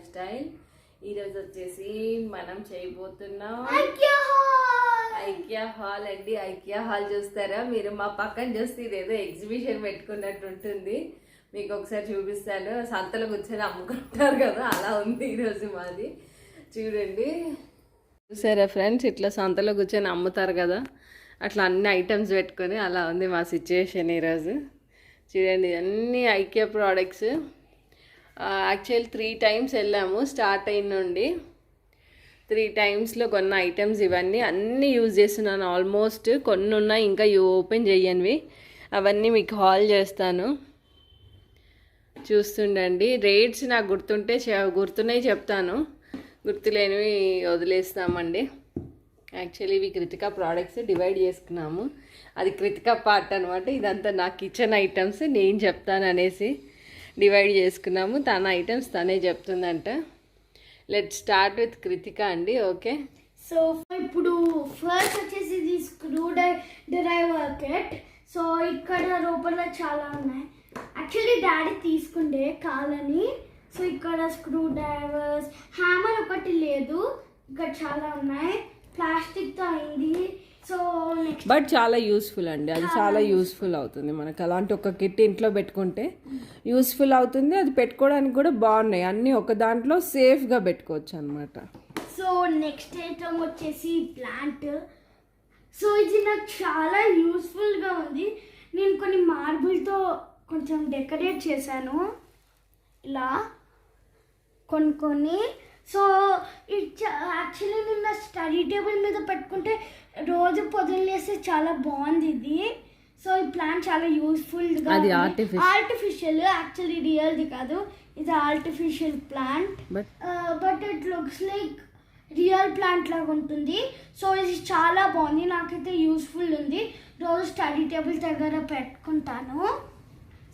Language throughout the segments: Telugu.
స్టైల్. ఈరోజు వచ్చేసి మనం చేయబోతున్నాం ఐకియా హాల్ అండి. ఐకియా హాల్ చూస్తారా మీరు? మా పక్కన చూస్తే ఇదేదో ఎగ్జిబిషన్ పెట్టుకున్నట్టు ఉంటుంది. మీకు ఒకసారి చూపిస్తాను. సంతలో కూర్చొని అమ్ముకుంటారు కదా, అలా ఉంది ఈరోజు మాది. చూడండి, చూసారా ఫ్రెండ్స్, ఇట్లా సంతలో కూర్చొని అమ్ముతారు కదా, అట్లా అన్ని ఐటమ్స్ పెట్టుకొని అలా ఉంది మా సిచ్యువేషన్ ఈరోజు. చూడండి, అన్ని ఐకియా ప్రోడక్ట్స్. యాక్చువల్ 3 times వెళ్ళాము స్టార్ట్ అయిన నుండి. 3 timesలో కొన్న ఐటమ్స్ ఇవన్నీ అన్నీ యూజ్ చేస్తున్నాను ఆల్మోస్ట్. కొన్ని ఉన్నాయి ఇంకా ఓపెన్ చేయనివి, అవన్నీ మీకు హాల్ చేస్తాను, చూస్తుండండి. రేట్స్ నాకు గుర్తున్నాయి చెప్తాను, గుర్తులేనివి వదిలేస్తామండి. యాక్చువల్లీ ఇవి కృతికా ప్రోడక్ట్స్ డివైడ్ చేసుకున్నాము. అది కృతికా పార్ట్ అనమాట. ఇదంతా నా కిచెన్ ఐటమ్స్ నేను చెప్తాను అనేసి డివైడ్ చేసుకున్నాము. తన ఐటమ్స్ తనే చెప్తుందంట. లెట్ స్టార్ట్ విత్ కృతిక అండి. ఓకే, సో ఇప్పుడు ఫస్ట్ వచ్చేసి ఇది స్క్రూ డ్రైవర్ కిట్. సో ఇక్కడ లోపల చాలా ఉన్నాయి. యాక్చువల్లీ డాడీ తీసుకుంటే కాలని. సో ఇక్కడ స్క్రూ డ్రైవర్స్, హ్యామర్ ఒకటి లేదు, ఇక్కడ చాలా ఉన్నాయి. ప్లాస్టిక్తో అయింది. సో బట్ చాలా యూస్ఫుల్ అండి, అది చాలా యూస్ఫుల్ అవుతుంది మనకు. అలాంటి ఒక కిట్ ఇంట్లో పెట్టుకుంటే యూస్ఫుల్ అవుతుంది. అది పెట్టుకోవడానికి కూడా బాగున్నాయి అన్నీ, ఒక దాంట్లో సేఫ్గా పెట్టుకోవచ్చు అనమాట. సో నెక్స్ట్ ఐటమ్ వచ్చేసి ప్లాంట్. సో ఇది నాకు చాలా యూస్ఫుల్గా ఉంది. నేను కొన్ని మార్బుల్తో కొంచెం డెకరేట్ చేశాను ఇలా కొన్ని. సో యాక్చువల్లీ నేను నా స్టడీ టేబుల్ మీద పెట్టుకుంటే రోజు పొద్దున్న లేస్తే చాలా బాగుంది ఇది. సో ఈ ప్లాంట్ చాలా యూస్ఫుల్గా, అది ఆర్టిఫిషియల్, యాక్చువల్లీ రియల్ది కాదు, ఇది artificial plant. But it looks like real plant లాగా ఉంటుంది. సో ఇది చాలా బాగుంది, నాకైతే యూస్ఫుల్ ఉంది. రోజు స్టడీ టేబుల్ దగ్గర పెట్టుకుంటాను.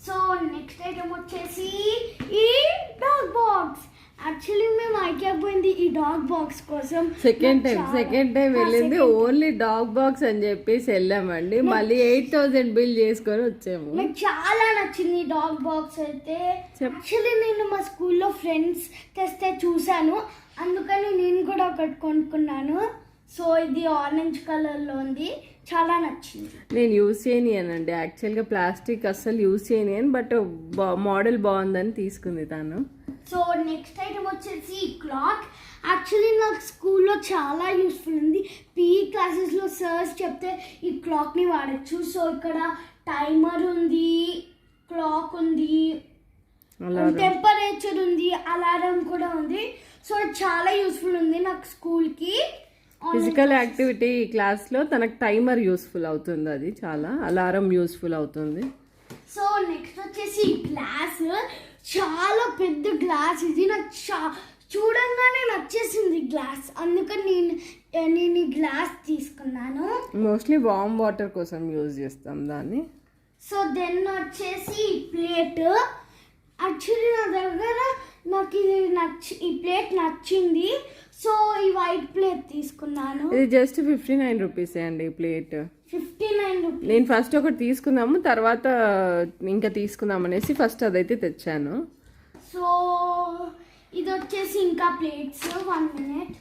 సో నెక్స్ట్ ఐటమ్ వచ్చేసి ఈ డాగ్ బాక్స్. యాక్చువల్లీ మేము ఐకియా పోయింది ఈ డాగ్ బాక్స్ కోసం. సెకండ్ టైం వెళ్ళింది ఓన్లీ డాగ్ బాక్స్ అని చెప్పేసి వెళ్ళామండి. మళ్ళీ 8,000 బిల్ చేసుకొని వచ్చాము. నాకు చాలా నచ్చింది ఈ డాగ్ బాక్స్ అయితే. యాక్చువల్లీ నేను మా స్కూల్లో ఫ్రెండ్స్ తెస్తే చూశాను, అందుకని నేను కూడా ఒకటి కొనుక్కున్నాను. సో ఇది ఆరెంజ్ కలర్లో ఉంది, చాలా నచ్చింది. నేను యూజ్ చేయనియనండి యాక్చువల్గా, ప్లాస్టిక్ అస్సలు యూజ్ చేయనియను, బట్ మోడల్ బాగుందని తీసుకుంది తను. సో నెక్స్ట్ ఐటమ్ వచ్చేసి క్లాక్. యాక్చువల్లీ నాకు స్కూల్లో చాలా యూస్ఫుల్ ఉంది. PE క్లాసెస్లో సర్స్ చెప్తే ఈ క్లాక్ని వాడచ్చు. సో ఇక్కడ టైమర్ ఉంది, క్లాక్ ఉంది, టెంపరేచర్ ఉంది, అలారం కూడా ఉంది. సో చాలా యూస్ఫుల్ ఉంది నాకు స్కూల్కి. ఫిజికల్ యాక్టివిటీ క్లాస్లో తనకు టైమర్ యూస్ఫుల్ అవుతుంది, అది చాలా. అలారం యూస్ఫుల్ అవుతుంది. సో నెక్స్ట్ వచ్చేసి గ్లాస్. చాలా పెద్ద గ్లాస్ ఇది, నాకు చూడంగానే నచ్చేసింది గ్లాస్, అందుకని నేను ఈ గ్లాస్ తీసుకున్నాను. మోస్ట్లీ వామ్ వాటర్ కోసం యూజ్ చేస్తాం దాన్ని. సో దెన్ వచ్చేసి ప్లేట్. యాక్చువల్లీ నా దగ్గర నాకు ఈ ప్లేట్ నచ్చింది. సో ఈ వైట్ ప్లేట్ తీసుకున్నాను. ఇది జస్ట్ 59 రూపీస్ అండి ఈ ప్లేట్. 59 రూపీస్. నేను ఫస్ట్ ఒకటి తీసుకున్నాము, తర్వాత ఇంకా తీసుకుందాం అనేసి ఫస్ట్ అదైతే తెచ్చాను. సో ఇది వచ్చేసి ఇంకా ప్లేట్స్. 1 minute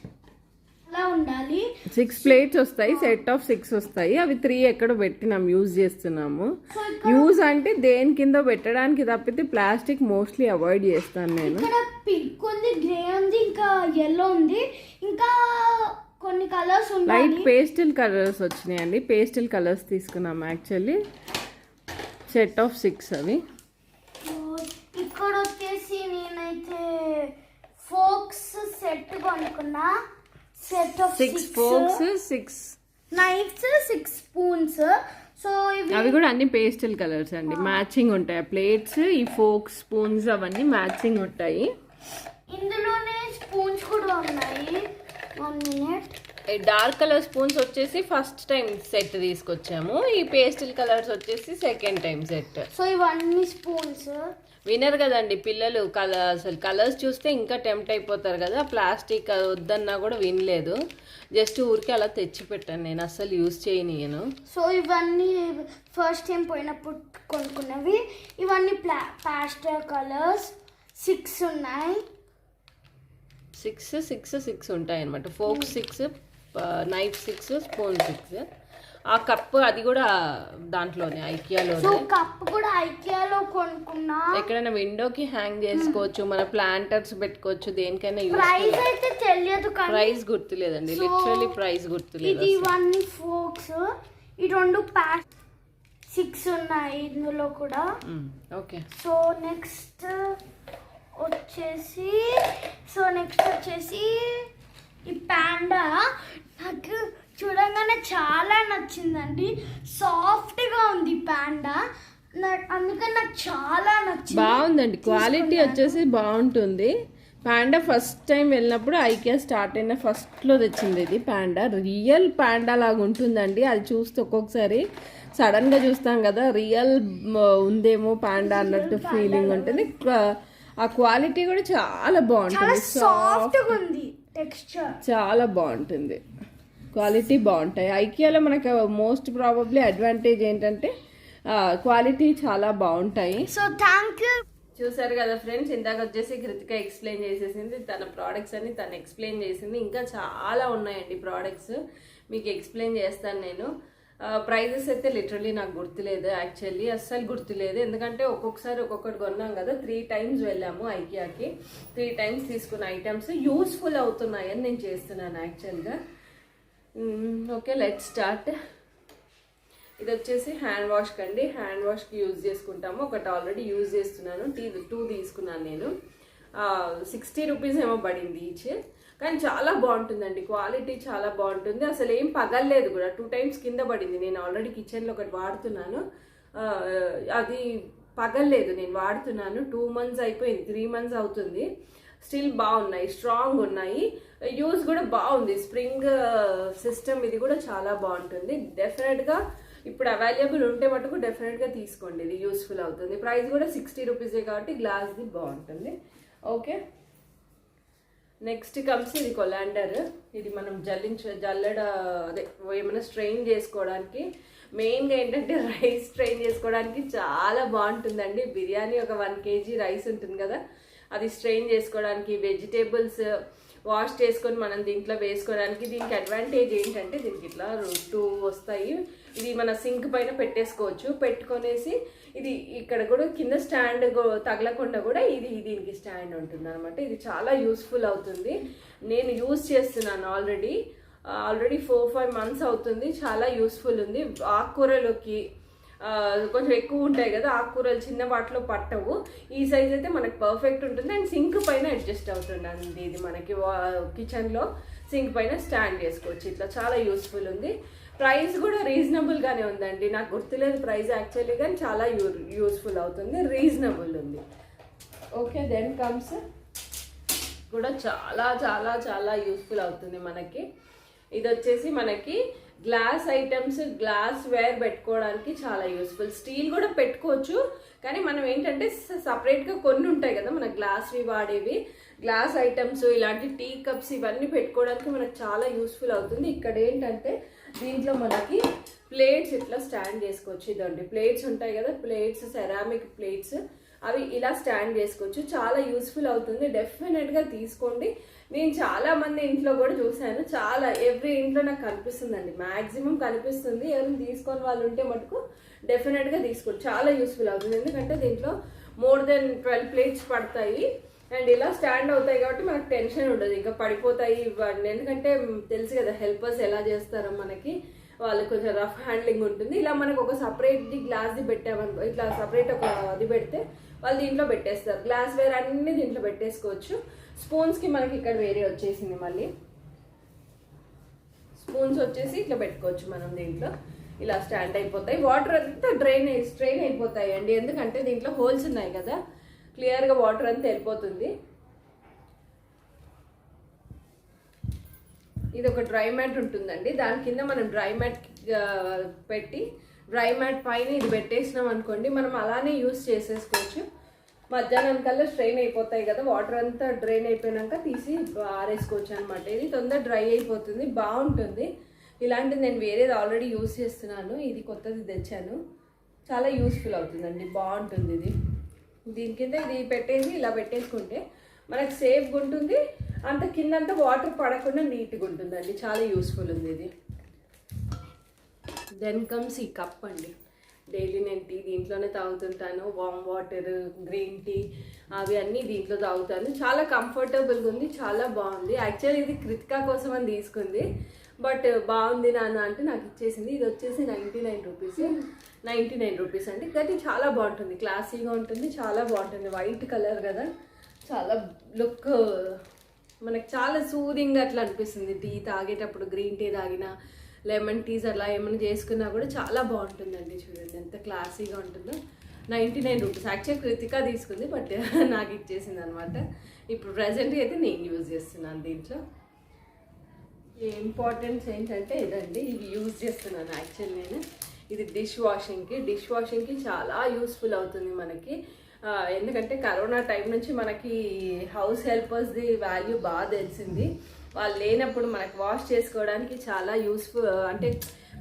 అలా ఉండాలి. 6 plates వస్తాయి, సెట్ ఆఫ్ 6 వస్తాయి. అవి 3 ఎక్కడో పెట్టినాం, యూజ్ చేస్తున్నాము. యూజ్ అంటే దేని కింద పెట్టడానికి తప్పితే ప్లాస్టిక్ మోస్ట్లీ అవాయిడ్ చేస్తాను నేను. ఇక్కడ పింక్ ఉంది, గ్రే ఉంది, ఇంకా yellow ఉంది, ఇంకా కొన్ని కలర్స్ ఉన్నాయి. లైట్ పేస్టల్ కలర్స్ వచ్చినాయండి, పేస్టల్ కలర్స్ తీసుకున్నాం యాక్చువల్లీ. సెట్ ఆఫ్ 6 అవి. ఇక్కడ వచ్చేసి నేనైతే ఫోక్స్ సెట్ కొనుక్కున్నా. Set of 6 forks, 6 knives, 6 spoons. So అవి కూడా అన్ని పేస్టల్ కలర్స్ అండి, మ్యాచింగ్ ఉంటాయి. ప్లేట్స్, ఈ ఫోక్స్, స్పూన్స్ అవన్నీ మ్యాచింగ్ ఉంటాయి. ఇందులోనే స్పూన్స్ కూడా ఉన్నాయి. 1 minute. డార్క్ కలర్ స్పూన్స్ వచ్చేసి ఫస్ట్ టైం సెట్ తీసుకొచ్చాము. ఈ పేస్టల్ కలర్స్ వచ్చేసి సెకండ్ టైం సెట్. సో ఇవన్నీ స్పూన్స్. వినరు కదండి పిల్లలు, అసలు కలర్స్ చూస్తే ఇంకా టెంప్ట్ అయిపోతారు కదా. ప్లాస్టిక్ వద్దన్నా కూడా వినలేదు, జస్ట్ ఊరికి అలా తెచ్చి పెట్టాను, నేను అస్సలు యూజ్ చేయనియను. సో ఇవన్నీ ఫస్ట్ టైం పోయినప్పుడు కొనుక్కున్నవి. ఇవన్నీ పాస్టల్ కలర్స్ 6 ఉన్నాయి. సిక్స్ ఉంటాయి అనమాట. Folk 6, knife 6, spoon 6. ఆ కప్పు అది కూడా దాంట్లోనే ఐకియాలోనే. సో కప్ కూడా ఐకియాలో కొనుక్కున్నా. ఎక్కడైనా విండోకి హ్యాంగ్ చేసుకోవచ్చు, మన ప్లాంటర్స్ పెట్టుకోవచ్చు, దేనికైనా యూస్. ప్రైస్ అయితే తెలియదు కానీ ప్రైస్ గుర్తులేదండి, లిటరల్లీ ప్రైస్ గుర్తులేదు. ఇది ఇవన్నీ ఫోక్స్, ఈ 2 ప్యాక్ 6 ఉన్నాయి ఇందులో కూడా. ఓకే. సో నెక్స్ట్ వచ్చేసి ఈ పాండా నాకు చూడంగానే చాలా నచ్చిందండి. సాఫ్ట్గా ఉంది పాండా, అందుకని నాకు చాలా నచ్చింది. బాగుందండి, క్వాలిటీ వచ్చేసి బాగుంటుంది. పాండా ఫస్ట్ టైం వెళ్ళినప్పుడు ఐకియా స్టార్ట్ అయిన ఫస్ట్లో తెచ్చింది ఇది పాండా. రియల్ పాండా లాగా ఉంటుందండి. అది చూస్తే ఒక్కొక్కసారి సడన్గా చూస్తాం కదా, రియల్ ఉందేమో పాండా అన్నట్టు ఫీలింగ్ ఉంటుంది. ఆ క్వాలిటీ కూడా చాలా బాగుంటుంది, సాఫ్ట్గా ఉంది, టెక్స్చర్ చాలా బాగుంటుంది, క్వాలిటీ బాగుంటాయి. ఐకియాలో మనకు మోస్ట్ ప్రాబబ్లీ అడ్వాంటేజ్ ఏంటంటే క్వాలిటీ చాలా బాగుంటాయి. So thank you. చూసారు కదా ఫ్రెండ్స్, ఇందాక వచ్చేసి కృతిక ఎక్స్ప్లెయిన్ చేసేసింది తన ప్రోడక్ట్స్ అని, తను ఎక్స్ప్లెయిన్ చేసింది. ఇంకా చాలా ఉన్నాయండి ప్రోడక్ట్స్, మీకు ఎక్స్ప్లెయిన్ చేస్తాను నేను. ప్రైజెస్ అయితే లిటరలీ నాకు గుర్తులేదు, యాక్చువల్లీ అస్సలు గుర్తులేదు. ఎందుకంటే ఒక్కొక్కసారి ఒక్కొక్కటి కొన్నాం కదా, 3 times వెళ్ళాము ఐకియాకి. 3 times తీసుకున్న ఐటమ్స్ యూస్ఫుల్ అవుతున్నాయని నేను చేస్తున్నాను యాక్చువల్గా. Okay, let's start. ఇది వచ్చేసి హ్యాండ్ వాష్ కండి, హ్యాండ్ వాష్కి యూజ్ చేసుకుంటాము. ఒకటి ఆల్రెడీ యూజ్ చేస్తున్నాను, 2 తీసుకున్నాను నేను. 60 రూపీస్ ఏమో పడింది ఈచ్, కానీ చాలా బాగుంటుందండి, క్వాలిటీ చాలా బాగుంటుంది. అసలు ఏం పగలలేదు కూడా. 2 times కింద పడింది. నేను ఆల్రెడీ కిచెన్లో ఒకటి వాడుతున్నాను, అది పగలలేదు. నేను వాడుతున్నాను 2 months అయిపోయింది, 3 months అవుతుంది. స్టిల్ బాగున్నాయి, స్ట్రాంగ్ ఉన్నాయి, యూజ్ కూడా బాగుంది. స్ప్రింగ్ సిస్టమ్ ఇది కూడా చాలా బాగుంటుంది. డెఫినెట్గా ఇప్పుడు అవైలబుల్ ఉంటే మటుకు డెఫినెట్గా తీసుకోండి, ఇది యూస్ఫుల్ అవుతుంది. ప్రైస్ కూడా 60 రూపీసే కాబట్టి గ్లాస్ది బాగుంటుంది. ఓకే, నెక్స్ట్ కమ్స్ ఇది కొలాండర్. ఇది మనం అదే ఏమైనా స్ట్రెయిన్ చేసుకోవడానికి, మెయిన్గా ఏంటంటే రైస్ స్ట్రెయిన్ చేసుకోవడానికి చాలా బాగుంటుందండి. బిర్యానీ ఒక 1 kg రైస్ ఉంటుంది కదా, అది స్ట్రెయిన్ చేసుకోవడానికి, వెజిటేబుల్స్ వాష్ చేసుకొని మనం దీంట్లో వేసుకోవడానికి. దీనికి అడ్వాంటేజ్ ఏంటంటే దీనికి ఇట్లా 2 వస్తాయి. ఇది మన సింక్ పైన పెట్టేసుకోవచ్చు, పెట్టుకొనేసి ఇది ఇక్కడ కూడా కింద స్టాండ్ తగలకుండా కూడా ఇది దీనికి స్టాండ్ ఉంటుంది అనమాట. ఇది చాలా యూస్ఫుల్ అవుతుంది. నేను యూజ్ చేస్తున్నాను ఆల్రెడీ 4-5 months అవుతుంది. చాలా యూస్ఫుల్ ఉంది. ఆకుకూరలోకి కొంచెం ఎక్కువ ఉంటాయి కదా ఆకుకూరలు, చిన్న వాటిలో పట్టవు. ఈ సైజ్ అయితే మనకు పర్ఫెక్ట్ ఉంటుంది. అండ్ సింక్ పైన అడ్జస్ట్ అవుతుందండి. ఇది మనకి కిచెన్లో సింక్ పైన స్టాండ్ చేసుకోవచ్చు. ఇట్లా చాలా యూస్ఫుల్ ఉంది. ప్రైస్ కూడా రీజనబుల్గానే ఉందండి. నాకు గుర్తులేదు ప్రైస్ యాక్చువల్లీ, కానీ చాలా యూస్ఫుల్ అవుతుంది, రీజనబుల్ ఉంది. ఓకే, దెన్ కమ్స్ కూడా చాలా చాలా చాలా యూస్ఫుల్ అవుతుంది మనకి. ఇది వచ్చేసి మనకి గ్లాస్ ఐటమ్స్, గ్లాస్ వేర్ పెట్టుకోవడానికి చాలా యూస్ఫుల్. స్టీల్ కూడా పెట్టుకోవచ్చు, కానీ మనం ఏంటంటే సపరేట్గా కొన్ని ఉంటాయి కదా మన గ్లాస్వి వాడేవి, గ్లాస్ ఐటమ్స్ ఇలాంటి టీ కప్స్ ఇవన్నీ పెట్టుకోవడానికి మనకు చాలా యూస్ఫుల్ అవుతుంది. ఇక్కడ ఏంటంటే దీంట్లో మనకి ప్లేట్స్ ఇట్లా స్టాండ్ చేసుకోవచ్చు. ఇదండి ప్లేట్స్ ఉంటాయి కదా, ప్లేట్స్, సెరామిక్ ప్లేట్స్, అవి ఇలా స్టాండ్ చేసుకోవచ్చు. చాలా యూస్ఫుల్ అవుతుంది, డెఫినెట్గా తీసుకోండి. నేను చాలా మంది ఇంట్లో కూడా చూశాను, చాలా ఎవ్రీ ఇంట్లో నాకు కనిపిస్తుందండి, మ్యాక్సిమం కనిపిస్తుంది. ఎవరైనా తీసుకొని వాళ్ళు ఉంటే మటుకు డెఫినెట్గా తీసుకోండి, చాలా యూస్ఫుల్ అవుతుంది. ఎందుకంటే దీంట్లో మోర్ దెన్ 12 plates పడతాయి అండ్ ఇలా స్టాండ్ అవుతాయి కాబట్టి మనకు టెన్షన్ ఉండదు, ఇంకా పడిపోతాయి ఇవ్వండి. ఎందుకంటే తెలుసు కదా హెల్పర్స్ ఎలా చేస్తారో మనకి, వాళ్ళకి కొంచెం రఫ్ హ్యాండ్లింగ్ ఉంటుంది. ఇలా మనకు ఒక సపరేట్ది గ్లాస్ది పెట్టామనుకో, ఇట్లా సపరేట్ ఒక అది పెడితే వాళ్ళు దీంట్లో పెట్టేస్తారు. గ్లాస్ వేర్ అన్ని దీంట్లో పెట్టేసుకోవచ్చు. స్పూన్స్కి మనకి ఇక్కడ వేరే వచ్చేసింది, మళ్ళీ స్పూన్స్ వచ్చేసి ఇట్లా పెట్టుకోవచ్చు మనం దీంట్లో. ఇలా స్టాండ్ అయిపోతాయి. వాటర్ అంతా స్ట్రెయిన్ అయిపోతాయి అండి, ఎందుకంటే దీంట్లో హోల్స్ ఉన్నాయి కదా, క్లియర్గా వాటర్ అంతా వెళ్ళిపోతుంది. ఇది ఒక డ్రై మ్యాట్ ఉంటుందండి, దాని కింద మనం డ్రై మ్యాట్ పెట్టి డ్రై మ్యాట్ పైన ఇది పెట్టేసినాం అనుకోండి, మనం అలానే యూస్ చేసేసుకోవచ్చు. మధ్యాహ్నం కల్లా స్ట్రెయిన్ అయిపోతాయి కదా, వాటర్ అంతా డ్రైన్ అయిపోయినాక తీసి ఆరేసుకోవచ్చు అనమాట. ఇది తొందర డ్రై అయిపోతుంది, బాగుంటుంది. ఇలాంటిది నేను వేరేది ఆల్రెడీ యూస్ చేస్తున్నాను, ఇది కొత్తది తెచ్చాను, చాలా యూస్ఫుల్ అవుతుందండి, బాగుంటుంది ఇది. దీని కింద ఇది పెట్టేసి ఇలా పెట్టేసుకుంటే మనకు సేఫ్గా ఉంటుంది, అంత కిందంతా వాటర్ పడకుండా నీట్గా ఉంటుందండి. చాలా యూస్ఫుల్ ఉంది ఇది. దెన్ కమ్స్ ఈ కప్ అండి. డైలీ నేను టీ దీంట్లోనే తాగుతుంటాను. వామ్ వాటర్, గ్రీన్ టీ అవి అన్నీ దీంట్లో తాగుతాను. చాలా కంఫర్టబుల్గా ఉంది, చాలా బాగుంది. యాక్చువల్లీ ఇది కృతికా కోసం అని తీసుకుంది, బట్ బాగుంది నాన్న అంటే నాకు ఇచ్చేసింది. ఇది వచ్చేసి 99 రూపీస్. 99 రూపీస్ అండి. కానీ చాలా బాగుంటుంది, క్లాసీగా ఉంటుంది, చాలా బాగుంటుంది. వైట్ కలర్ కదా, చాలా లుక్ మనకు చాలా సూదింగ్ అట్లా అనిపిస్తుంది. టీ తాగేటప్పుడు గ్రీన్ టీ తాగినా, లెమన్ టీస్ అలా ఏమైనా చేసుకున్నా కూడా చాలా బాగుంటుందండి. చూడండి ఎంత క్లాసీగా ఉంటుందో. 99 రూపీస్. యాక్చువల్ కృతికా తీసుకుంది, బట్ నాకు ఇచ్చేసింది అనమాట. ఇప్పుడు ప్రజెంట్గా అయితే నేను యూజ్ చేస్తున్నాను దీంట్లో. ఇంపార్టెన్స్ ఏంటంటే ఇదండి, ఇది యూజ్ చేస్తున్నాను యాక్చువల్ నేను. ఇది డిష్ వాషింగ్కి చాలా యూస్ఫుల్ అవుతుంది మనకి. ఎందుకంటే కరోనా టైం నుంచి మనకి హౌస్ హెల్పర్స్ది వాల్యూ బాగా తెలిసింది. వాళ్ళు లేనప్పుడు మనకు వాష్ చేసుకోవడానికి చాలా యూస్ఫుల్. అంటే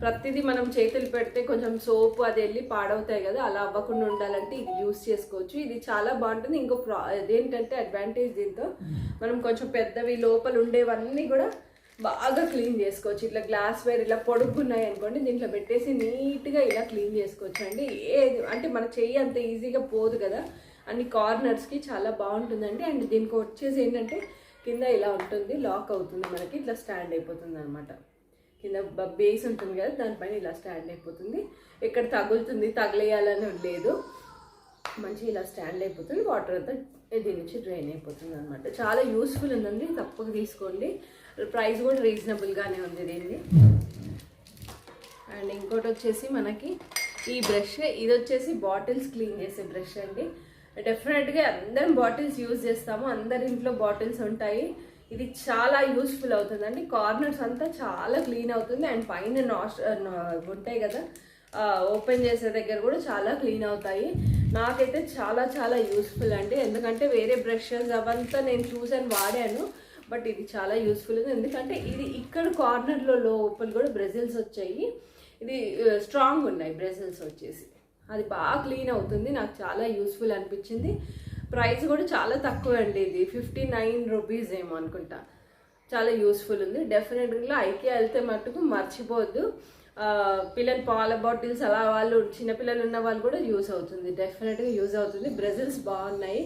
ప్రతిదీ మనం చేతులు పెడితే కొంచెం సోప్ అది వెళ్ళి పాడవుతాయి కదా, అలా అవ్వకుండా ఉండాలంటే ఇది యూస్ చేసుకోవచ్చు. ఇది చాలా బాగుంటుంది. ఇంకో అదేంటంటే అడ్వాంటేజ్, దీంతో మనం కొంచెం పెద్దవి లోపల ఉండేవన్నీ కూడా బాగా క్లీన్ చేసుకోవచ్చు. ఇట్లా గ్లాస్ వేర్ ఇలా పొడుగున్నాయి అనుకోండి, దీంట్లో పెట్టేసి నీట్గా ఇలా క్లీన్ చేసుకోవచ్చు అండి. అంటే మన చెయ్యి అంత ఈజీగా పోదు కదా, అన్ని కార్నర్స్కి చాలా బాగుంటుందండి. అండ్ దీనికి వచ్చేసి ఏంటంటే కింద ఇలా ఉంటుంది, లాక్ అవుతుంది మనకి, ఇట్లా స్టాండ్ అయిపోతుంది అనమాట. కింద బేస్ ఉంటుంది కదా, దానిపైన ఇలా స్టాండ్ అయిపోతుంది. ఎక్కడ తగిలేయాలని లేదు, మంచిగా ఇలా స్టాండ్ అయిపోతుంది. వాటర్ అంతా దీని నుంచి డ్రైన్ అయిపోతుంది అనమాట. చాలా యూస్ఫుల్ ఉందండి, తప్పక తీసుకోండి. ప్రైస్ కూడా రీజనబుల్గానే ఉంది దీన్ని. అండ్ ఇంకోటి వచ్చేసి మనకి ఈ బ్రష్, ఇది వచ్చేసి బాటిల్స్ క్లీన్ చేసే బ్రష్ అండి. డెఫినెట్గా అందరం బాటిల్స్ యూజ్ చేస్తాము, అందరి ఇంట్లో బాటిల్స్ ఉంటాయి. ఇది చాలా యూస్ఫుల్ అవుతుందండి. కార్నర్స్ అంతా చాలా క్లీన్ అవుతుంది. అండ్ పైన ఉంటాయి కదా, ఓపెన్ చేసే దగ్గర కూడా చాలా క్లీన్ అవుతాయి. నాకైతే చాలా చాలా యూస్ఫుల్ అండి. ఎందుకంటే వేరే బ్రషెస్ అవంతా నేను చూసాను, వాడాను, బట్ ఇది చాలా యూస్ఫుల్ ఉంది. ఎందుకంటే ఇది ఇక్కడ కార్నర్లో లోపల కూడా బ్రెజిల్స్ వచ్చాయి. ఇది స్ట్రాంగ్ ఉన్నాయి బ్రెజిల్స్ వచ్చేసి, అది బాగా క్లీన్ అవుతుంది. నాకు చాలా యూస్ఫుల్ అనిపించింది. ప్రైస్ కూడా చాలా తక్కువ అండి, ఇది 59 రూపీస్ ఏమో అనుకుంటా. చాలా యూస్ఫుల్ ఉంది. డెఫినెట్గా ఐకియా వెళ్తే మట్టుకు మర్చిపోవద్దు. పిల్లలు పాల బాటిల్స్ అలా వాళ్ళు చిన్నపిల్లలు ఉన్న వాళ్ళు కూడా యూజ్ అవుతుంది, డెఫినెట్గా యూజ్ అవుతుంది. బ్రెజిల్స్ బాగున్నాయి,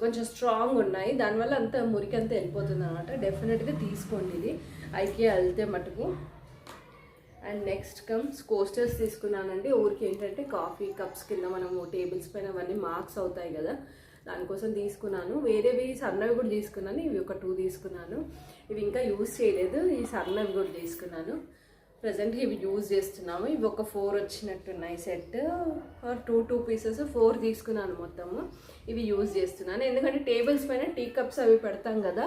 కొంచెం స్ట్రాంగ్ ఉన్నాయి, దానివల్ల అంత మురికి అంతా వెళ్ళిపోతుంది అనమాట. డెఫినెట్గా తీసుకోండి ఇది ఐకియా వెళ్తే మటుకు. అండ్ నెక్స్ట్ కమ్స్ కోస్టర్స్ తీసుకున్నానండి. ఊరికి ఏంటంటే కాఫీ కప్స్ కింద మనము టేబుల్స్ పైన అవన్నీ మార్క్స్ అవుతాయి కదా, దానికోసం తీసుకున్నాను. వేరేవి సన్నవి కూడా తీసుకున్నాను, ఇవి ఒక 2 తీసుకున్నాను. ఇవి ఇంకా యూజ్ చేయలేదు, ఈ సన్నవి కూడా తీసుకున్నాను. ప్రజెంట్గా ఇవి యూజ్ చేస్తున్నాము. ఇవి ఒక 4 వచ్చినట్టున్నాయి సెట్, ఆర్ 2 పీసెస్ 4 తీసుకున్నాను మొత్తము. ఇవి యూజ్ చేస్తున్నాను ఎందుకంటే టేబుల్స్ పైన టీ కప్స్ అవి పెడతాం కదా,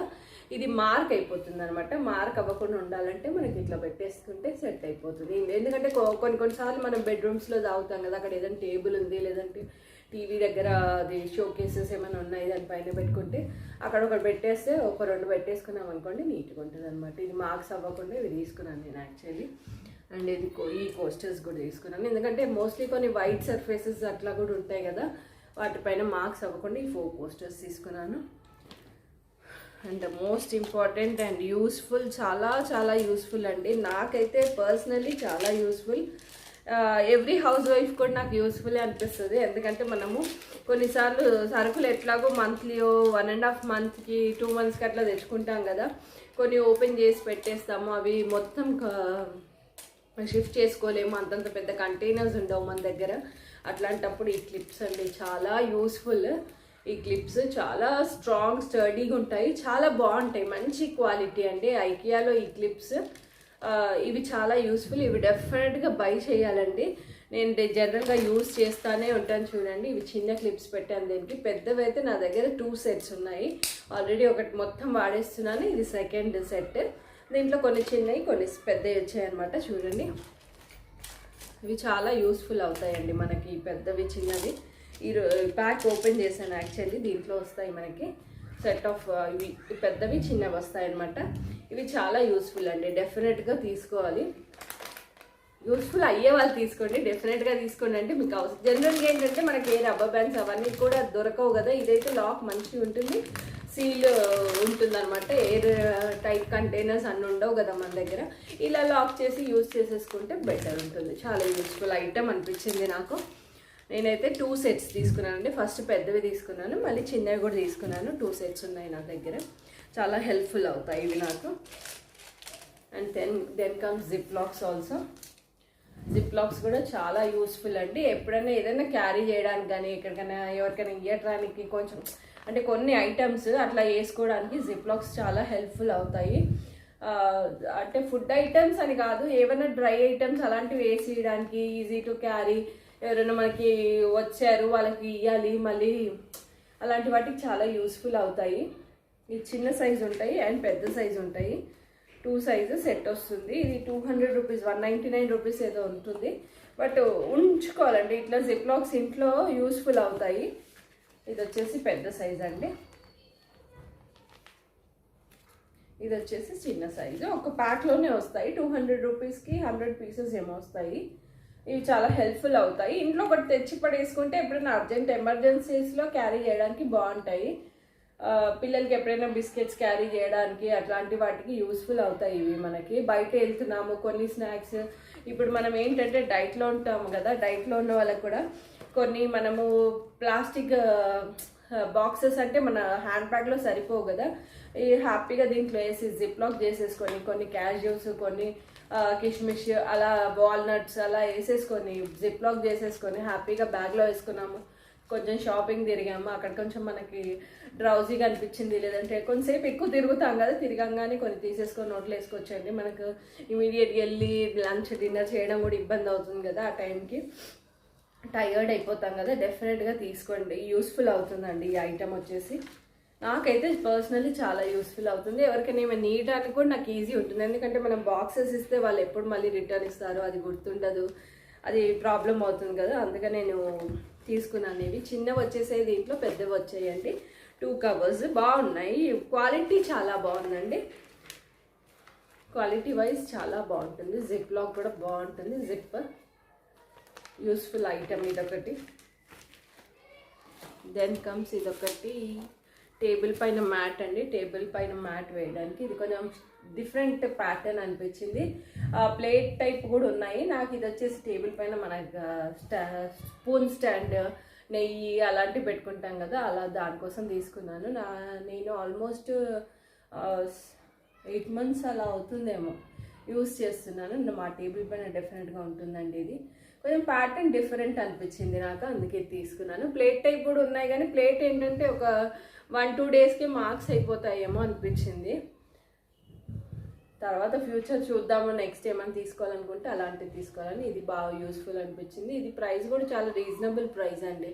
ఇది మార్క్ అయిపోతుంది అనమాట. మార్క్ అవ్వకుండా ఉండాలంటే మనకి ఇట్లా పెట్టేసుకుంటే సెట్ అయిపోతుంది. ఎందుకంటే కొన్నిసార్లు మనం బెడ్రూమ్స్లో తాగుతాం కదా, అక్కడ ఏదైనా టేబుల్ ఉంది, లేదంటే టీవీ దగ్గర అది షో కేసెస్ ఏమైనా ఉన్నాయి దానిపైన పెట్టుకుంటే అక్కడ ఒకటి పెట్టేస్తే ఒక 2 పెట్టేసుకున్నాం అనుకోండి, నీట్గా ఉంటుంది అనమాట. ఇది మార్క్స్ అవ్వకుండా ఇవి తీసుకున్నాను నేను యాక్చువల్లీ. అండ్ ఇది ఈ కోస్టర్స్ కూడా తీసుకున్నాను ఎందుకంటే మోస్ట్లీ కొన్ని వైట్ సర్ఫేసెస్ అట్లా కూడా ఉంటాయి కదా, వాటిపైన మార్క్స్ అవ్వకుండా ఈ 4 కోస్టర్స్ తీసుకున్నాను. And most important and useful, చాలా చాలా యూస్ఫుల్ అండి. నాకైతే పర్సనల్లీ చాలా యూస్ఫుల్. ఎవ్రీ హౌస్ వైఫ్ కూడా నాకు యూస్ఫుల్ అనిపిస్తుంది. ఎందుకంటే మనము కొన్నిసార్లు సరుకులు ఎట్లాగో మంత్లీ 1.5 మంత్కి 2 మంత్స్కి అట్లా తెచ్చుకుంటాం కదా, కొన్ని ఓపెన్ చేసి పెట్టేస్తాము, అవి మొత్తం షిఫ్ట్ చేసుకోలేము, అంతంత పెద్ద కంటైనర్స్ ఉండవు మన దగ్గర. అట్లాంటప్పుడు ఈ క్లిప్స్ అండి చాలా యూస్ఫుల్. ఈ క్లిప్స్ చాలా స్ట్రాంగ్ స్టడీగా ఉంటాయి, చాలా బాగుంటాయి, మంచి క్వాలిటీ అండి ఐకియాలో ఈ క్లిప్స్. ఇవి చాలా యూస్ఫుల్, ఇవి డెఫినెట్గా బై చేయాలండి. నేను జనరల్గా యూస్ చేస్తానే ఉంటాను. చూడండి ఇవి చిన్న క్లిప్స్ పెట్టాను దీనికి, పెద్దవి అయితే నా దగ్గర 2 సెట్స్ ఉన్నాయి. ఆల్రెడీ ఒకటి మొత్తం వాడేస్తున్నాను, ఇది సెకండ్ సెట్. దీంట్లో కొన్ని చిన్నవి కొన్ని పెద్దవి వచ్చాయన్నమాట. చూడండి ఇవి చాలా యూస్ఫుల్ అవుతాయండి మనకి, పెద్దవి చిన్నవి. ఈ ప్యాక్ ఓపెన్ చేశాను యాక్చువల్లీ, దీంట్లో వస్తాయి మనకి సెట్ ఆఫ్ ఇవి పెద్దవి చిన్నవి వస్తాయి అన్నమాట. ఇవి చాలా యూస్ఫుల్ అండి, డెఫినెట్గా తీసుకోవాలి. యూస్ఫుల్ అయ్యే వాళ్ళు తీసుకోండి, డెఫినెట్గా తీసుకోండి. అంటే మీకు అవసరం జనరల్గా ఏంటంటే మనకి ఏ రబ్బర్ బ్యాండ్స్ అవన్నీ కూడా దొరకవు కదా, ఇదైతే లాక్ మంచిగా ఉంటుంది, సీల్ ఉంటుంది అనమాట. ఎయిర్ టైట్ కంటైనర్స్ అన్నీ ఉండవు కదా మన దగ్గర. ఇలా లాక్ చేసి యూజ్ చేసేసుకుంటే బెటర్ ఉంటుంది. చాలా యూస్ఫుల్ ఐటమ్ అనిపించింది నాకు. నేనైతే 2 సెట్స్ తీసుకున్నానండి. ఫస్ట్ పెద్దవి తీసుకున్నాను, మళ్ళీ చిన్నవి కూడా తీసుకున్నాను. 2 సెట్స్ ఉన్నాయి నా దగ్గర. చాలా హెల్ప్ఫుల్ అవుతాయి ఇవి నాకు. And then comes zip locks also. Zip locks కూడా చాలా యూస్ఫుల్ అండి. ఎప్పుడైనా ఏదైనా క్యారీ చేయడానికి కానీ ఎక్కడికైనా ఎవరికైనా ఇవ్వడానికి కొంచెం అంటే కొన్ని ఐటమ్స్ అట్లా వేసుకోవడానికి జిప్ లాక్స్ చాలా హెల్ప్ఫుల్ అవుతాయి. అంటే ఫుడ్ ఐటమ్స్ అని కాదు, ఏమైనా డ్రై ఐటమ్స్ అలాంటివి వేసేయడానికి ఈజీ టు క్యారీ. ఎవరైనా మనకి వచ్చారు వాళ్ళకి ఇవ్వాలి మళ్ళీ, అలాంటి వాటికి చాలా యూస్ఫుల్ అవుతాయి. ఇది చిన్న సైజు ఉంటాయి అండ్ పెద్ద సైజు ఉంటాయి. 2 సైజెస్ సెట్ వస్తుంది. ఇది 200 రూపీస్, 199 రూపీస్ ఏదో ఉంటుంది. బట్ ఉంచుకోవాలండి ఇట్లా జిప్ లాక్స్ ఇంట్లో యూస్ఫుల్ అవుతాయి. ఇది వచ్చేసి పెద్ద సైజ్ అండి, ఇది వచ్చేసి చిన్న సైజు. ఒక ప్యాక్లోనే వస్తాయి. 200 రూపీస్కి 100 పీసెస్ ఏమో వస్తాయి. ఇవి చాలా హెల్ప్ఫుల్ అవుతాయి. ఇంట్లో ఒకటి తెచ్చి పడేసుకుంటే ఎప్పుడైనా అర్జెంట్ ఎమర్జెన్సీస్లో క్యారీ చేయడానికి బాగుంటాయి. పిల్లలకి ఎప్పుడైనా బిస్కెట్స్ క్యారీ చేయడానికి అట్లాంటి వాటికి యూస్ఫుల్ అవుతాయి ఇవి. మనకి బయట వెళ్తున్నాము కొన్ని స్నాక్స్, ఇప్పుడు మనం ఏంటంటే డైట్లో ఉంటాము కదా, డైట్లో ఉన్న వాళ్ళకి కూడా కొన్ని మనము ప్లాస్టిక్ బాక్సెస్ అంటే మన హ్యాండ్ బ్యాగ్లో సరిపోవు కదా, ఈ హ్యాపీగా దీంట్లో వేసి జిప్ లాక్ చేసేసుకొని కొన్ని క్యాష్యూస్, కొన్ని కిష్మిష్, అలా వాల్నట్స్ అలా వేసేసుకొని జిప్ లాక్ చేసేసుకొని హ్యాపీగా బ్యాగ్లో వేసుకున్నాము. కొంచెం షాపింగ్ తిరిగాము, అక్కడ కొంచెం మనకి డ్రౌజీగా అనిపించింది, లేదంటే కొంతసేపు ఎక్కువ తిరుగుతాం కదా, తిరగంగానే కొన్ని తీసేసుకొని నోట్లో వేసుకోవచ్చండి. మనకు ఇమీడియట్గా వెళ్ళి లంచ్ డిన్నర్ చేయడం కూడా ఇబ్బంది అవుతుంది కదా, ఆ టైంకి టైర్డ్ అయిపోతాం కదా, డెఫినెట్గా తీసుకోండి. యూస్ఫుల్ అవుతుందండి ఈ ఐటమ్ వచ్చేసి. నాకైతే పర్సనల్లీ చాలా యూస్ఫుల్ అవుతుంది. ఎవరికైనా ఏమైనా నీయడానికి కూడా నాకు ఈజీ ఉంటుంది. ఎందుకంటే మనం బాక్సెస్ ఇస్తే వాళ్ళు ఎప్పుడు మళ్ళీ రిటర్న్ ఇస్తారు, అది గుర్తుండదు, అది ప్రాబ్లం అవుతుంది కదా, అందుకని నేను తీసుకున్నాను. ఇవి చిన్నవి వచ్చేసేది, దీంట్లో పెద్దవి వచ్చాయండి. 2 కవర్స్ బాగున్నాయి, క్వాలిటీ చాలా బాగుందండి. క్వాలిటీ వైజ్ చాలా బాగుంటుంది. జిప్ లాక్ కూడా బాగుంటుంది. జిప్ యూస్ఫుల్ ఐటమ్ ఇదొకటి. దెన్ కమ్స్ ఇదొకటి టేబుల్ పైన మ్యాట్ అండి. టేబుల్ పైన మ్యాట్ వేయడానికి ఇది కొంచెం డిఫరెంట్ ప్యాటర్న్ అనిపించింది. ప్లేట్ టైప్ కూడా ఉన్నాయి. నాకు ఇది వచ్చేసి టేబుల్ పైన మన స్పూన్ స్టాండ్, నెయ్యి అలాంటివి పెట్టుకుంటాం కదా, అలా దానికోసం తీసుకున్నాను. నేను ఆల్మోస్ట్ 8 months అలా అవుతుందేమో యూస్ చేస్తున్నాను. మా టేబుల్ పైన డెఫినెట్గా ఉంటుందండి. ఇది కొంచెం ప్యాటర్న్ డిఫరెంట్ అనిపించింది నాకు, అందుకే తీసుకున్నాను. ప్లేట్ టైప్ కూడా ఉన్నాయి కానీ ప్లేట్ ఏంటంటే ఒక 1-2 డేస్కి మార్క్స్ అయిపోతాయేమో అనిపించింది. తర్వాత ఫ్యూచర్ చూద్దాము, నెక్స్ట్ ఏమైనా తీసుకోవాలనుకుంటే అలాంటివి తీసుకోవాలని. ఇది బాగా యూస్ఫుల్ అనిపించింది. ఇది ప్రైస్ కూడా చాలా రీజనబుల్ ప్రైస్ అండి.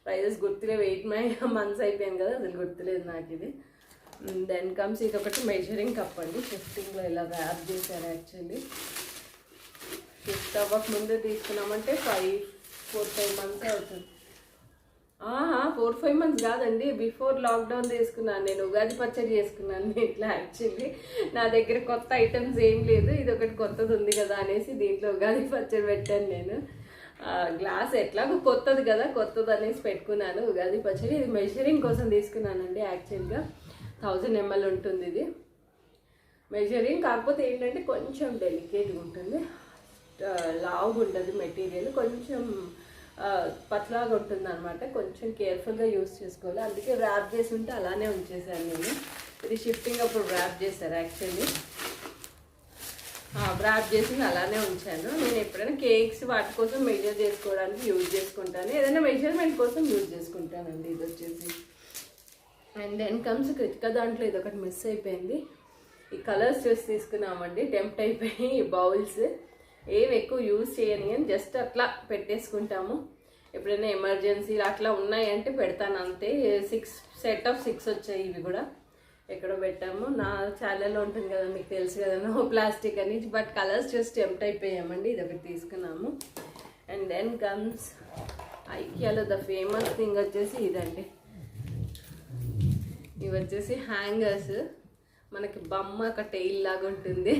ప్రైజెస్ గుర్తులేవు, 8 months అయిపోయింది కదా, అసలు గుర్తులేదు నాకు ఇది. దెన్ కమ్స్ ఇది ఒకటి మెజరింగ్ కప్ అండి. షిఫ్టింగ్లో ఇలా ర్యాప్ చేశారు. యాక్చువల్లీ షిఫ్ట్ అవ్వక ముందే తీసుకున్నామంటే 4-5 months అవుతుంది. 4-5 months కాదండి, బిఫోర్ లాక్డౌన్ తీసుకున్నాను నేను. ఉగాది పచ్చడి చేసుకున్నాను ఇట్లా. యాక్చువల్లీ నా దగ్గర కొత్త ఐటమ్స్ ఏం లేదు, ఇది ఒకటి కొత్తది ఉంది కదా అనేసి దీంట్లో ఉగాది పచ్చడి పెట్టాను నేను. గ్లాస్ ఎట్లాగో కొత్తది కదా, కొత్తది అనేసి పెట్టుకున్నాను ఉగాది పచ్చడి. ఇది మెజరింగ్ కోసం తీసుకున్నానండి. యాక్చువల్గా 1000 ml ఉంటుంది ఇది మెజరింగ్. కాకపోతే ఏంటంటే కొంచెం డెలికేట్గా ఉంటుంది, లావుగా ఉంటుంది మెటీరియల్, కొంచెం పతలాగా ఉంటుంది అనమాట. కొంచెం కేర్ఫుల్గా యూస్ చేసుకోవాలి, అందుకే ర్యాప్ చేసి ఉంటే అలానే ఉంచేసాను నేను. ఇది షిఫ్టింగ్ అప్పుడు ర్యాప్ చేశారు యాక్చువల్లీ. ర్యాప్ చేసి అలానే ఉంచాను. నేను ఎప్పుడైనా కేక్స్ వాటి కోసం మెజర్ చేసుకోవడానికి యూజ్ చేసుకుంటాను, ఏదైనా మెజర్మెంట్ కోసం యూజ్ చేసుకుంటానండి. ఇది వచ్చేసి అండ్ దెన్ కమ్స్ కృతిక దాంట్లో ఇది ఒకటి మిస్ అయిపోయింది. ఈ కలర్స్ చూసి తీసుకున్నామండి. టెంప్ట్ అయిపోయి ఈ బౌల్స్ ఏం ఎక్కువ యూజ్ చేయని కానీ జస్ట్ అట్లా పెట్టేసుకుంటాము. ఎప్పుడైనా ఎమర్జెన్సీ అట్లా ఉన్నాయంటే పెడతాను అంతే. 6 set of 6 వచ్చాయి. ఇవి కూడా ఎక్కడో పెట్టాము. నా ఛానల్లో ఉంటుంది కదా, మీకు తెలుసు కదా, నో ప్లాస్టిక్ అని. బట్ కలర్స్ చూసి టెంప్ట్ అయిపోయామండి, ఇది ఒకటి తీసుకున్నాము. అండ్ దెన్ కమ్స్ ఐకియాలో ద ఫేమస్ థింగ్ వచ్చేసి ఇదండి. ఇవి వచ్చేసి హ్యాంగర్స్. మనకి బొమ్మ ఒక టెయిల్ లాగా ఉంటుంది.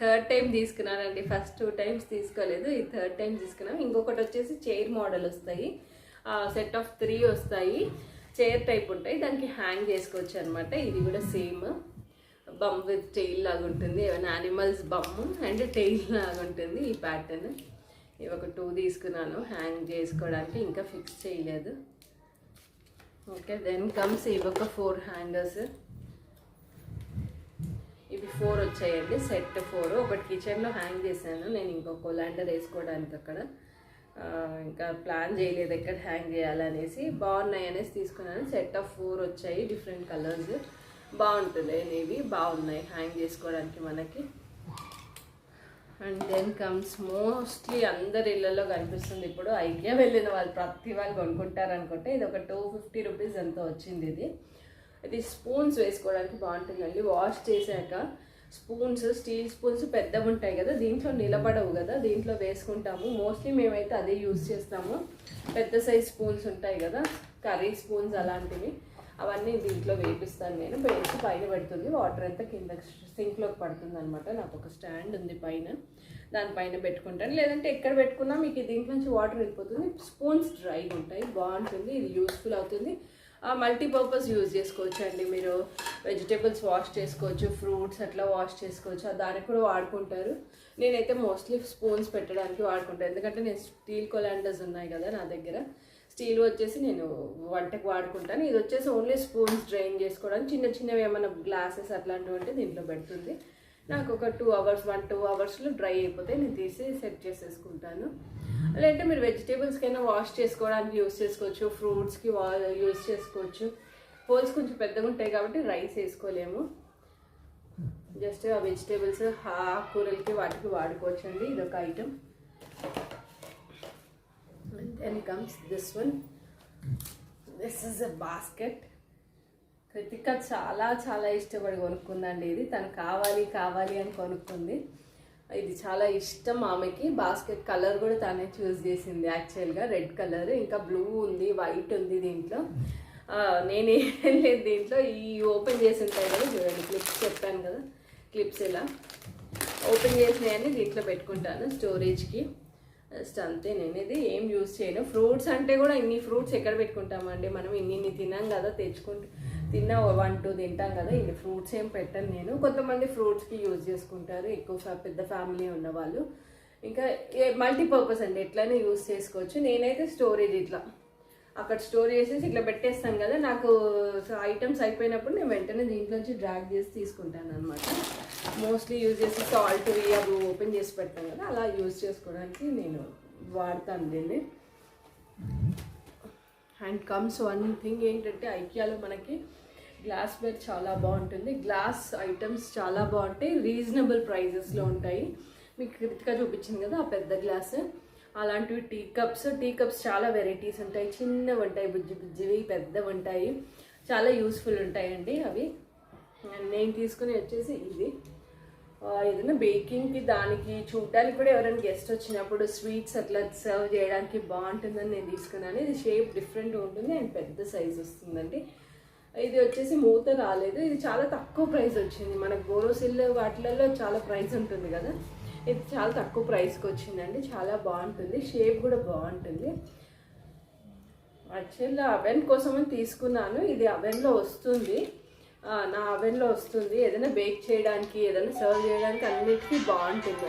థర్డ్ టైం తీసుకున్నానండి. ఫస్ట్ 2 times తీసుకోలేదు, ఈ థర్డ్ టైం తీసుకున్నాం. ఇంకొకటి వచ్చేసి చైర్ మోడల్ వస్తాయి, సెట్ ఆఫ్ 3 వస్తాయి, చైర్ టైప్ ఉంటాయి, దానికి హ్యాంగ్ చేసుకోవచ్చు అనమాట. ఇది కూడా సేమ్ బమ్ విత్ టెయిల్ లాగా ఉంటుంది, ఏమైనా యానిమల్స్ బమ్ అండ్ టెయిల్ లాగా ఉంటుంది ఈ ప్యాటర్న్. ఇవి ఒక 2 తీసుకున్నాను హ్యాంగ్ చేసుకోవడానికి, ఇంకా ఫిక్స్ చేయలేదు. ఓకే, దెన్ కమ్స్ ఇవి ఒక 4 హ్యాంగర్స్. ఇవి 4 వచ్చాయండి, సెట్ 4. ఒకటి కిచెన్లో హ్యాంగ్ చేశాను నేను, ఇంకొక కొలాండర్ వేసుకోవడానికి అక్కడ. ఇంకా ప్లాన్ చేయలేదు ఎక్కడ హ్యాంగ్ చేయాలనేసి, బాగున్నాయి అనేసి తీసుకున్నాను. సెట్ ఆఫ్ 4 వచ్చాయి, డిఫరెంట్ కలర్స్, బాగుంటుంది. ఇవి బాగున్నాయి హ్యాంగ్ చేసుకోవడానికి మనకి. అండ్ దెన్ కమ్స్ మోస్ట్లీ అందరి ఇళ్ళల్లో కనిపిస్తుంది ఇప్పుడు, ఐకియా వెళ్ళిన వాళ్ళు ప్రతి వాళ్ళు కొనుక్కుంటారు అనుకుంటే. ఇది ఒక 250 రూపీస్ ఎంతో వచ్చింది. ఇది స్పూన్స్ వేసుకోవడానికి బాగుంటుందండి. వాష్ చేశాక స్పూన్స్, స్టీల్ స్పూన్స్ పెద్దవి ఉంటాయి కదా, దీంట్లో నిలబడవు కదా, దీంట్లో వేసుకుంటాము. మోస్ట్లీ మేమైతే అదే యూజ్ చేస్తాము. పెద్ద సైజ్ స్పూన్స్ ఉంటాయి కదా, కర్రీ స్పూన్స్ అలాంటివి, అవన్నీ దీంట్లో వేపిస్తాను నేను. వేసి పైన పెడుతుంది, వాటర్ అంతా కింద సింక్లోకి పడుతుంది అనమాట. నాకు ఒక స్టాండ్ ఉంది పైన, దానిపైన పెట్టుకుంటాను. లేదంటే ఎక్కడ పెట్టుకున్నా మీకు దీంట్లో నుంచి వాటర్ వెళ్ళిపోతుంది. స్పూన్స్ డ్రైగా ఉంటాయి, బాగుంటుంది. ఇది యూస్ఫుల్ అవుతుంది. మల్టీపర్పస్ యూజ్ చేసుకోవచ్చు అండి. మీరు వెజిటేబుల్స్ వాష్ చేసుకోవచ్చు, ఫ్రూట్స్ అట్లా వాష్ చేసుకోవచ్చు, దానికి కూడా వాడుకుంటారు. నేనైతే మోస్ట్లీ స్పూన్స్ పెట్టడానికి వాడుకుంటాను, ఎందుకంటే నేను స్టీల్ కొలాండర్స్ ఉన్నాయి కదా నా దగ్గర. స్టీల్ వచ్చేసి నేను వంటకు వాడుకుంటాను, ఇది వచ్చేసి ఓన్లీ స్పూన్స్ డ్రైన్ చేసుకోవడానికి. చిన్న చిన్నవి ఏమైనా గ్లాసెస్ అట్లాంటివి ఉంటే దీంట్లో పెడుతుంది. నాకు ఒక 2 hours 1-2 hoursలో డ్రై అయిపోతే నేను తీసి సెట్ చేసేసుకుంటాను. లేదంటే మీరు వెజిటేబుల్స్కైనా వాష్ చేసుకోవడానికి యూస్ చేసుకోవచ్చు, ఫ్రూట్స్కి యూస్ చేసుకోవచ్చు. హోల్స్ కొంచెం పెద్దగా ఉంటాయి కాబట్టి రైస్ వేసుకోలేము, జస్ట్ ఆ వెజిటేబుల్స్ ఆకుకూరలకి వాటికి వాడుకోవచ్చు అండి. ఇదొక item. And then comes this one. This is a basket. Krithika చాలా చాలా ఇష్టపడి కొనుక్కుందండి ఇది, తను కావాలి కావాలి అని కొనుక్కుంది. ఇది చాలా ఇష్టం ఆమెకి. బాస్కెట్ కలర్ కూడా తనే చూస్ చేసింది యాక్చువల్గా, రెడ్ కలర్, ఇంకా బ్లూ ఉంది, వైట్ ఉంది దీంట్లో. నేనేం లేదు దీంట్లో, ఈ ఓపెన్ చేసి ఉంటాయి కదా చూడండి, క్లిప్స్ చెప్పాను కదా, క్లిప్స్ ఇలా ఓపెన్ చేసినాయని దీంట్లో పెట్టుకుంటాను స్టోరేజ్కి. జస్ట్ అంతే, నేను ఇది ఏం యూజ్ చేయను. ఫ్రూట్స్ అంటే కూడా ఇన్ని ఫ్రూట్స్ ఎక్కడ పెట్టుకుంటామండి మనం, ఇన్ని తినాం కదా, తిన్నా 1-2 తింటాం కదా, ఇన్ని ఫ్రూట్స్ ఏం పెట్టను నేను. కొంతమంది ఫ్రూట్స్కి యూజ్ చేసుకుంటారు, ఎక్కువ పెద్ద ఫ్యామిలీ ఉన్న వాళ్ళు. ఇంకా మల్టీపర్పస్ అండి, ఎట్లయినా యూజ్ చేసుకోవచ్చు. నేనైతే స్టోరేజ్ ఇట్లా అక్కడ స్టోర్ చేసేసి ఇట్లా పెట్టేస్తాను కదా, నాకు ఐటమ్స్ అయిపోయినప్పుడు నేను వెంటనే దీంట్లోంచి డ్రాగ్ చేసి తీసుకుంటాను అనమాట. మోస్ట్లీ యూజ్ చేసి సాల్ట్ అవి ఓపెన్ చేసి పెడతాను కదా, అలా యూజ్ చేసుకోవడానికి నేను వాడతాను దీన్ని. అండ్ కమ్స్ వన్ థింగ్ ఏంటంటే, ఐకియాలో మనకి గ్లాస్ వేర్ చాలా బాగుంటుంది. గ్లాస్ ఐటమ్స్ చాలా బాగుంటాయి, రీజనబుల్ ప్రైజెస్లో ఉంటాయి. మీకు కృతిగా చూపించింది కదా ఆ పెద్ద గ్లాస్, అలాంటివి. టీ కప్స్ చాలా వెరైటీస్ ఉంటాయి, చిన్నవి ఉంటాయి, బుజ్జివి, పెద్దవి ఉంటాయి, చాలా యూస్ఫుల్ ఉంటాయండి అవి. నేను తీసుకుని వచ్చేసి ఇది ఏదైనా బేకింగ్కి దానికి చూడడానికి కూడా, ఎవరైనా గెస్ట్ వచ్చినప్పుడు స్వీట్స్ అట్లా సర్వ్ చేయడానికి బాగుంటుందని నేను తీసుకున్నాను. ఇది షేప్ డిఫరెంట్ ఉంటుంది అండ్ పెద్ద సైజ్ వస్తుందండి. ఇది వచ్చేసి మూత రాలేదు, ఇది చాలా తక్కువ ప్రైస్ వచ్చింది. మనకు బోరోసిల్ వాటిలలో చాలా ప్రైస్ ఉంటుంది కదా, ఇది చాలా తక్కువ ప్రైస్కి వచ్చిందండి. చాలా బాగుంటుంది, షేప్ కూడా బాగుంటుంది. యాక్చువల్గా అవెన్ కోసమని తీసుకున్నాను, ఇది అవెన్లో వస్తుంది, నా అవెన్లో వస్తుంది. ఏదైనా బేక్ చేయడానికి, ఏదైనా సర్వ్ చేయడానికి అన్నిటికీ బాగుంటుంది.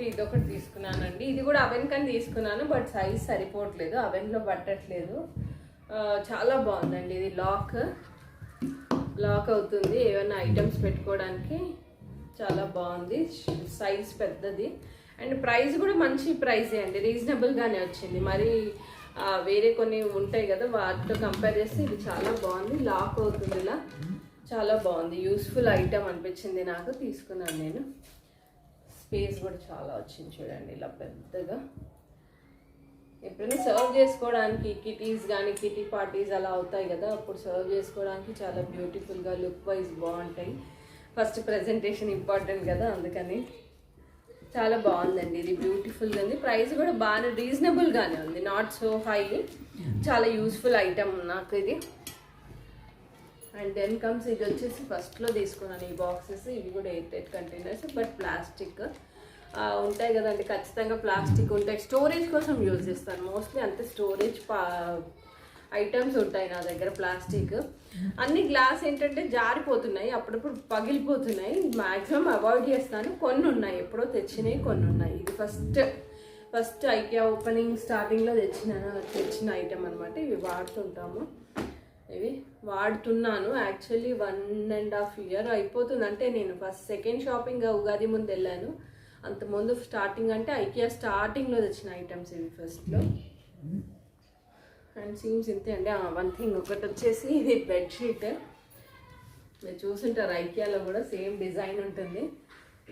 ఇదొకటి తీసుకున్నానండి, ఇది కూడా అవెన్ కానీ తీసుకున్నాను, బట్ సైజ్ సరిపోవట్లేదు, అవెన్లో పట్టట్లేదు. చాలా బాగుందండి ఇది. లాక్ అవుతుంది, ఏమైనా ఐటమ్స్ పెట్టుకోవడానికి చాలా బాగుంది. సైజ్ పెద్దది అండ్ ప్రైస్ కూడా మంచి ప్రైజే అండి, రీజనబుల్గానే వచ్చింది. మరి వేరే కొన్ని ఉంటాయి కదా, వాటితో కంపేర్ చేస్తే ఇది చాలా బాగుంది. లాక్ అవుతుంది ఇలా, చాలా బాగుంది, యూస్ఫుల్ ఐటమ్ అనిపించింది నాకు, తీసుకున్నాను నేను. స్పేస్ కూడా చాలా వచ్చింది చూడండి, ఇలా పెద్దగా. ఎప్పుడైనా సర్వ్ చేసుకోవడానికి కిటీస్ కానీ, కిటీ పార్టీస్ అలా అవుతాయి కదా, అప్పుడు సర్వ్ చేసుకోవడానికి చాలా బ్యూటిఫుల్గా, లుక్ వైజ్ బాగుంటాయి. ఫస్ట్ ప్రజెంటేషన్ ఇంపార్టెంట్ కదా, అందుకని చాలా బాగుందండి ఇది, బ్యూటిఫుల్గా ఉంది. ప్రైస్ కూడా బాగా రీజనబుల్గానే ఉంది, నాట్ సో హై. చాలా యూస్ఫుల్ ఐటమ్ నాకు ఇది. అండ్ దెన్ కమ్స్ ఇది వచ్చేసి ఫస్ట్లో తీసుకున్నాను ఈ బాక్సెస్. ఇవి కూడా 8 కంటైనర్స్, బట్ ప్లాస్టిక్ ఉంటాయి కదండి, ఖచ్చితంగా ప్లాస్టిక్ ఉంటాయి. స్టోరేజ్ కోసం యూజ్ చేస్తాను మోస్ట్లీ, అంతే. స్టోరేజ్ ఐటమ్స్ ఉంటాయి నా దగ్గర ప్లాస్టిక్. అన్ని గ్లాస్ ఏంటంటే జారిపోతున్నాయి, అప్పుడప్పుడు పగిలిపోతున్నాయి. మ్యాక్సిమం అవాయిడ్ చేస్తాను. కొన్ని ఉన్నాయి, ఎప్పుడో తెచ్చినవి కొన్ని ఉన్నాయి. ఇది ఫస్ట్ ఐకియా ఓపెనింగ్ స్టార్టింగ్లో తెచ్చిన ఐటమ్ అనమాట. ఇవి వాడుతుంటాము, ఇవి వాడుతున్నాను. యాక్చువల్లీ 1.5 year అయిపోతుంది. అంటే నేను సెకండ్ షాపింగ్ ఉగాది ముందు వెళ్ళాను. అంతకుముందు స్టార్టింగ్ అంటే ఐకియా స్టార్టింగ్లో తెచ్చిన ఐటమ్స్ ఇవి ఫస్ట్లో. అండ్ సీమ్స్ ఇంతే అండి. వన్ థింగ్ ఒకటి వచ్చేసి ఇది బెడ్షీట్. మీరు చూసుంటారు ఐకియాలో కూడా సేమ్ డిజైన్ ఉంటుంది.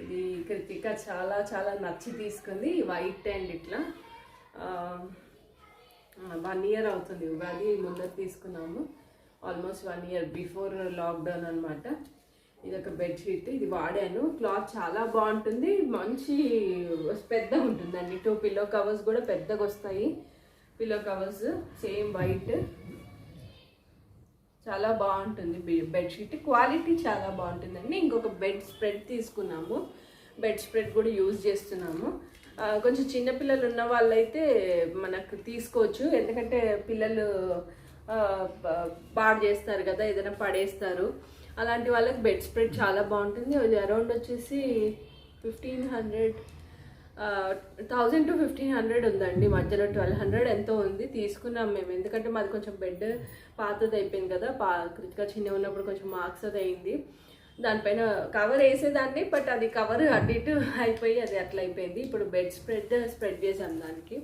ఇది కృతిక చాలా చాలా నచ్చి తీసుకుంది. వైట్ అండ్ ఇట్లా 1 year అవుతుంది. ఉగాది ముందర తీసుకున్నాము, ఆల్మోస్ట్ 1 year బిఫోర్ లాక్డౌన్ అనమాట. ఇది ఒక బెడ్షీట్, ఇది వాడాను. క్లాత్ చాలా బాగుంటుంది, మంచి పెద్దగా ఉంటుందండి. 2 పిల్లో కవర్స్ కూడా పెద్దగా వస్తాయి. పిల్లో కవర్స్ సేమ్ వైట్, చాలా బాగుంటుంది బెడ్షీట్. క్వాలిటీ చాలా బాగుంటుందండి. ఇంకొక బెడ్ స్ప్రెడ్ తీసుకున్నాము, బెడ్ స్ప్రెడ్ కూడా యూజ్ చేస్తున్నాము. కొంచెం చిన్నపిల్లలు ఉన్న వాళ్ళైతే మనకు తీసుకోవచ్చు, ఎందుకంటే పిల్లలు పాడు చేస్తారు కదా, ఏదైనా పడేస్తారు. అలాంటి వాళ్ళకి బెడ్ స్ప్రెడ్ చాలా బాగుంటుంది. అది అరౌండ్ వచ్చేసి 1000 to 1500 ఉందండి, మధ్యలో 1200 ఎంతో ఉంది. తీసుకున్నాం మేము, ఎందుకంటే మాది కొంచెం బెడ్ పాతది అయిపోయింది కదా, కృతిక చిన్న ఉన్నప్పుడు కొంచెం మార్క్స్ అది అయింది. దానిపైన కవర్ వేసేదాన్ని, బట్ అది కవర్ అటు ఇటు అయిపోయి అది అట్లా అయిపోయింది. ఇప్పుడు బెడ్ స్ప్రెడ్ చేసాం దానికి.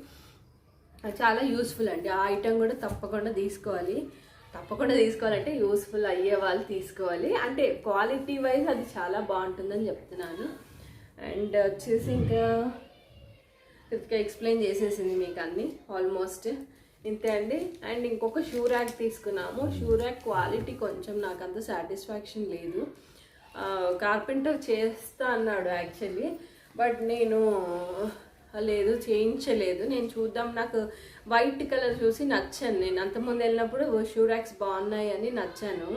చాలా యూస్ఫుల్ అండి. ఆ ఐటమ్ కూడా తప్పకుండా తీసుకోవాలంటే యూస్ఫుల్ అయ్యే వాళ్ళు తీసుకోవాలి. అంటే క్వాలిటీ వైజ్ అది చాలా బాగుంటుందని చెప్తున్నాను. అండ్ వచ్చేసి ఇంకా కృతిక ఎక్స్ప్లెయిన్ చేసేసింది మీకు అన్నీ ఆల్మోస్ట్, ఇంతే అండి. అండ్ ఇంకొక షూ ర్యాక్ తీసుకున్నాము. షూ ర్యాక్ క్వాలిటీ కొంచెం నాకు అంత సాటిస్ఫాక్షన్ లేదు. కార్పెంటర్ చేస్తా అన్నాడు యాక్చువల్లీ, బట్ నేను లేదు చేయించలేదు. నేను చూద్దాం, నాకు వైట్ కలర్ చూసి నచ్చాను. నేను అంతకుముందు వెళ్ళినప్పుడు షూ ర్యాక్స్ బాగున్నాయి అని నచ్చాను,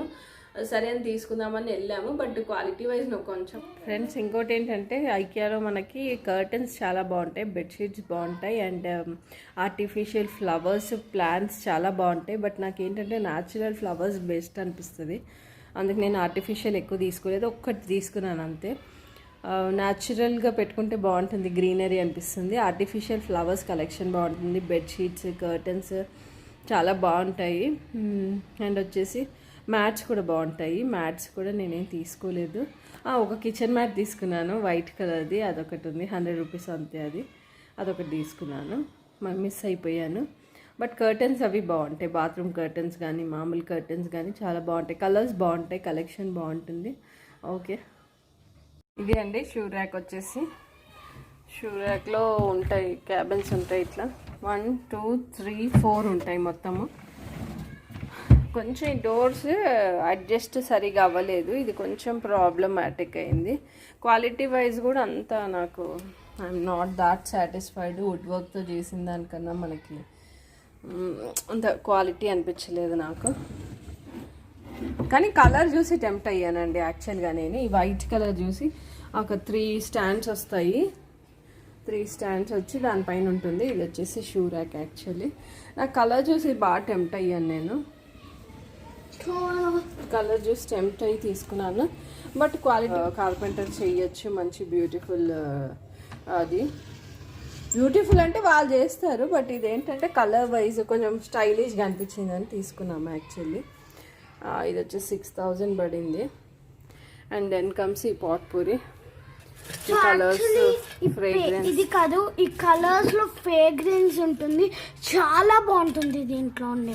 సరే అని తీసుకుందామని వెళ్ళాము. బట్ క్వాలిటీ వైజ్ నాకు కొంచెం. ఫ్రెండ్స్ ఇంకోటి ఏంటంటే ఐకియాలో మనకి కర్టన్స్ చాలా బాగుంటాయి, బెడ్షీట్స్ బాగుంటాయి, అండ్ ఆర్టిఫిషియల్ ఫ్లవర్స్ ప్లాంట్స్ చాలా బాగుంటాయి. బట్ నాకు ఏంటంటే న్యాచురల్ ఫ్లవర్స్ బెస్ట్ అనిపిస్తుంది, అందుకు నేను ఆర్టిఫిషియల్ ఎక్కువ తీసుకోలేదు, ఒక్కటి తీసుకున్నాను అంతే. న్యాచురల్గా పెట్టుకుంటే బాగుంటుంది, గ్రీనరీ అనిపిస్తుంది. ఆర్టిఫిషియల్ ఫ్లవర్స్ కలెక్షన్ బాగుంటుంది, బెడ్షీట్స్ కర్టన్స్ చాలా బాగుంటాయి. అండ్ వచ్చేసి మ్యాట్స్ కూడా బాగుంటాయి. మ్యాట్స్ కూడా నేనేం తీసుకోలేదు. ఒక కిచెన్ మ్యాట్ తీసుకున్నాను వైట్ కలర్ది, అదొకటి ఉంది, 100 రూపీస్ అంతే. అదొకటి తీసుకున్నాను, మిస్ అయిపోయాను. బట్ కర్టన్స్ అవి బాగుంటాయి, బాత్రూమ్ కర్టన్స్ కానీ మామూలు కర్టన్స్ కానీ చాలా బాగుంటాయి, కలర్స్ బాగుంటాయి, కలెక్షన్ బాగుంటుంది. ఓకే, ఇది అండి షూ ర్యాక్. వచ్చేసి షూ ర్యాక్లో ఉంటాయి, క్యాబిన్స్ ఉంటాయి, ఇట్లా 1 2 3 4 ఉంటాయి మొత్తము. కొంచెం డోర్స్ అడ్జస్ట్ సరిగా అవ్వలేదు, ఇది కొంచెం ప్రాబ్లమాటిక్ అయింది. క్వాలిటీ వైజ్ కూడా అంతా నాకు I'm not that satisfied. Wood వర్క్తో చేసిన దానికన్నా మనకి అంత క్వాలిటీ అనిపించలేదు నాకు. కానీ కలర్ చూసి టెంప్ట్ అయ్యానండి యాక్చువల్గా. నేను ఈ వైట్ కలర్ చూసి ఒక 3 స్టాండ్స్ వస్తాయి, 3 స్టాండ్స్ వచ్చి దానిపైన ఉంటుంది. ఇది వచ్చేసి షూ ర్యాక్. యాక్చువల్లీ నాకు కలర్ చూసి బాగా టెంప్ట్ అయ్యాను, నేను కలర్ చూసి టెంప్ట్ అయ్యి తీసుకున్నాను. బట్ క్వాలిటీ కార్పెంటర్ చేయొచ్చు, మంచి బ్యూటిఫుల్. అది బ్యూటిఫుల్ అంటే వాళ్ళు చేస్తారు, బట్ ఇదేంటంటే కలర్ వైజ్ కొంచెం స్టైలిష్గా అనిపించింది అని తీసుకున్నాము యాక్చువల్లీ. ఇది వచ్చి 6000 పడింది. అండ్ దెన్ కమ్స్ ఈ పాట్ పూరి. ఇది కాదు, ఈ కలర్స్ లో ఫ్రేగ్రెన్స్ ఉంటుంది, చాలా బాగుంటుంది దీంట్లో ఉండే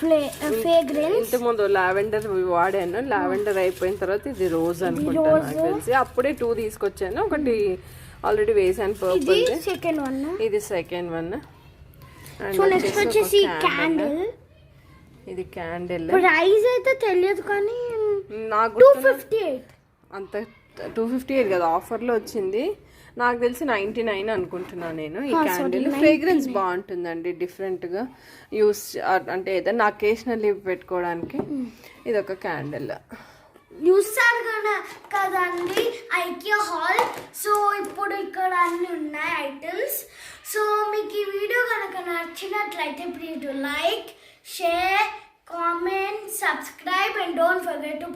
ఫ్రేగ్రెన్స్. ఇంతకుముందు లావెండర్ వాడాను, లావెండర్ అయిపోయిన తర్వాత ఇది రోజ్ అనుకుంటాను నాకు తెలిసి. అప్పుడే 2 తీసుకొచ్చాను, ఒకటి ఆల్రెడీ వేసాను పర్పుల్, సెకండ్ వన్, ఇది సెకండ్ వన్. నెక్స్ట్ వచ్చేసి క్యాండిల్. ఇది క్యాండిల్, ప్రైస్ అయితే తెలియదు కానీ నాకు 258 అంత 250 కదా ఆఫర్లో వచ్చింది. నాకు తెలిసి 99 అనుకుంటున్నాను నేను. ఈ క్యాండిల్ ఫ్రేగ్రెన్స్ బాగుంటుందండి, డిఫరెంట్గా యూస్ అంటే ఏదైనా అకేషనల్లీ పెట్టుకోవడానికి ఇది ఒక క్యాండిల్. చూస్తారు కదండి ఐకియా హాల్. సో ఇప్పుడు ఇక్కడ అన్ని ఉన్నాయి ఐటమ్స్. సో మీకు ఈ వీడియో కనుక నచ్చినట్లయితే please like, share, comment, subscribe and don't forget to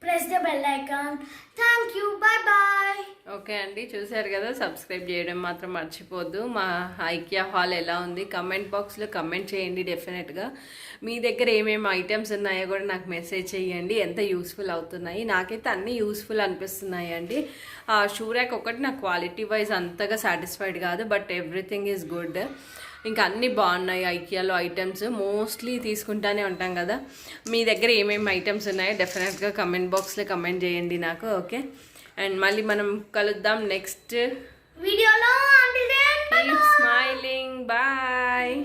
press the bell icon. Thank you. Bye bye. Okay అండి, చూసారు కదా, సబ్స్క్రైబ్ చేయడం మాత్రం మర్చిపోద్దు. మా ఐకియా హాల్ ఎలా ఉంది కామెంట్ బాక్స్లో కమెంట్ చేయండి. డెఫినెట్గా మీ దగ్గర ఏమేమి ఐటమ్స్ ఉన్నాయో కూడా నాకు మెసేజ్ చేయండి, ఎంత యూస్ఫుల్ అవుతున్నాయి. నాకైతే అన్నీ యూస్ఫుల్ అనిపిస్తున్నాయి అండి. ఆ షూ ర్యాక్ ఒకటి నాకు క్వాలిటీ వైజ్ అంతగా సాటిస్ఫైడ్ కాదు, బట్ ఎవ్రీథింగ్ ఈజ్ గుడ్. ఇంకా అన్నీ బాగున్నాయి ఐకియాలో ఐటమ్స్. మోస్ట్లీ తీసుకుంటానే ఉంటాం కదా. మీ దగ్గర ఏమేమి ఐటమ్స్ ఉన్నాయో డెఫినెట్గా కమెంట్ బాక్స్లో కమెంట్ చేయండి నాకు. ఓకే, అండ్ మళ్ళీ మనం కలుద్దాం నెక్స్ట్ వీడియోలో. Keep smiling. బాయ్.